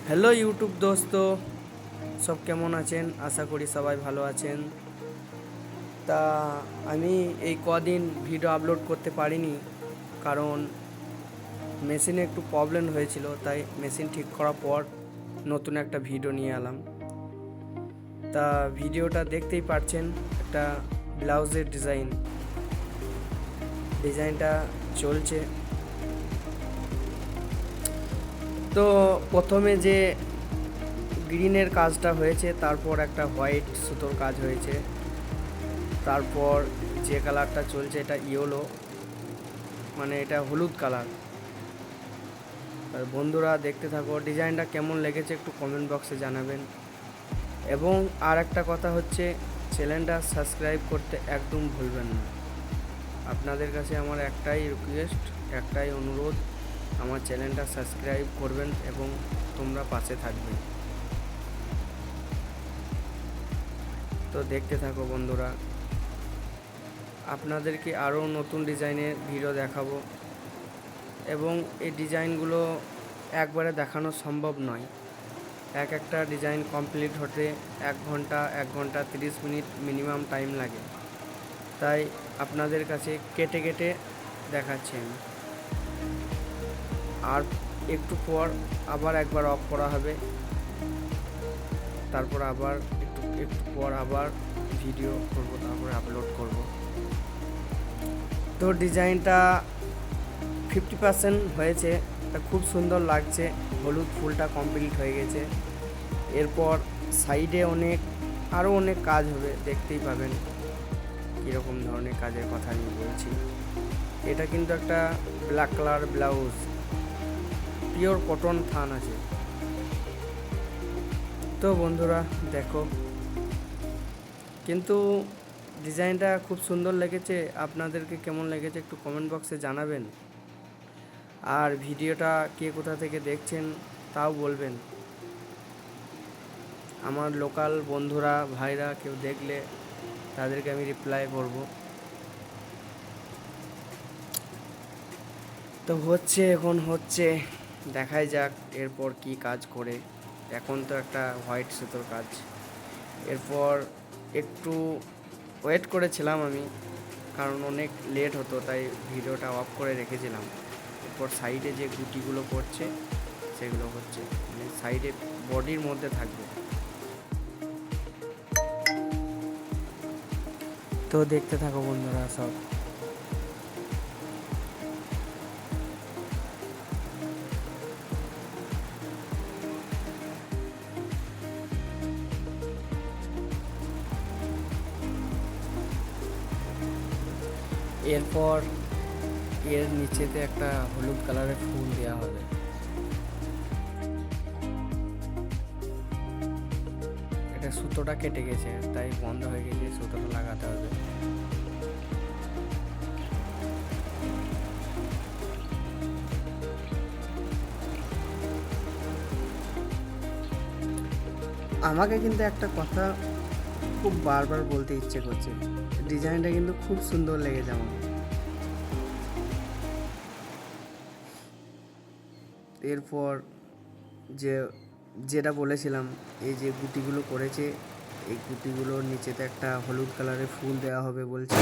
Hello YouTube দোস্ত, সব কেমন আছেন? আশা করি সবাই ভালো আছেন। তা আমি এই কদিন ভিডিও আপলোড করতে পারিনি, কারণ মেশিনে একটু প্রবলেম হয়েছিল। তাই মেশিন ঠিক করার পর নতুন একটা ভিডিও নিয়ে এলাম। তা ভিডিওটা দেখতেই পাচ্ছেন, একটা ব্লাউজের ডিজাইনটা চলছে। তো প্রথমে যে গ্রিনের কাজটা হয়েছে, তারপর একটা হোয়াইট সুতোর কাজ হয়েছে, তারপর যে কালারটা চলছে এটা ইয়েলো, মানে এটা হলুদ কালার। বন্ধুরা দেখতে থাকো, ডিজাইনটা কেমন লেগেছে একটু কমেন্ট বক্সে জানাবেন। এবং আর একটা কথা হচ্ছে, চ্যানেলটা সাবস্ক্রাইব করতে একদম ভুলবেন না। আপনাদের কাছে আমার একটাই রিকোয়েস্ট, একটাই অনুরোধ, আমার চ্যানেলটা সাবস্ক্রাইব করবেন এবং তোমরা পাশে থাকবেন। তো দেখতে থাকো বন্ধুরা, আপনাদেরকে আরও নতুন ডিজাইনের ভিডিও দেখাবো। এবং এই ডিজাইনগুলো একবারে দেখানো সম্ভব নয়, একটা ডিজাইন কমপ্লিট হতে 1 ঘন্টা 30 মিনিট মিনিমাম টাইম লাগে। তাই আপনাদের কাছে কেটে কেটে দেখাচ্ছি আমি। আর একটু পর আবার একবার অফ করা হবে, তারপর আবার একটু পর আবার ভিডিও করব, তারপরে আপলোড করব। তো ডিজাইনটা 50% হয়েছে, খুব সুন্দর লাগছে। হলুদ ফুলটা কমপ্লিট হয়ে গেছে। এরপর সাইডে আরও অনেক কাজ হবে, দেখতেই পাবেন কীরকম ধরনের কাজের কথা আমি বলছি। এটা কিন্তু একটা black colour blouse, pure cotton থান আছে। তো বন্ধুরা দেখো, কিন্তু ডিজাইনটা খুব সুন্দর লেগেছে। আপনাদেরকে কেমন লেগেছে একটু কমেন্ট বক্সে জানাবেন। আর ভিডিওটা কে কোথা থেকে দেখছেন তাও বলবেন। আমার লোকাল বন্ধুরা ভাইরা কেউ দেখলে তাদেরকে আমি রিপ্লাই করব। তো এখন হচ্ছে, দেখাই যাক এরপর কি কাজ করে। এখন তো একটা হোয়াইট সুতোর কাজ, এরপর একটু ওয়েট করেছিলাম আমি, কারণ অনেক লেট হতো, তাই ভিডিওটা অফ করে রেখেছিলাম। এরপর সাইডে যে গুটিগুলো পড়ছে সেগুলো হচ্ছে, মানে সাইডে বডির মধ্যে থাকবে। তো দেখতে থাকো বন্ধুরা সব। এরপর এর নিচেতে একটা হলুদ কালারের ফুল দেওয়া হবে। এটা সুতোটা কেটে গেছে, তাই বন্ধ হয়ে গেছে, সুতোটা লাগাতে হবে। আমাকে কিন্তু একটা কথা খুব বারবার বলতে ইচ্ছে করছে, ডিজাইনটা কিন্তু খুব সুন্দর লেগেছে আমার। এরপর যেটা বলেছিলাম, এই যে গুটিগুলো করেছে, এই গুটিগুলোর নিচেতে একটা হলুদ কালারের ফুল দেওয়া হবে বলছে।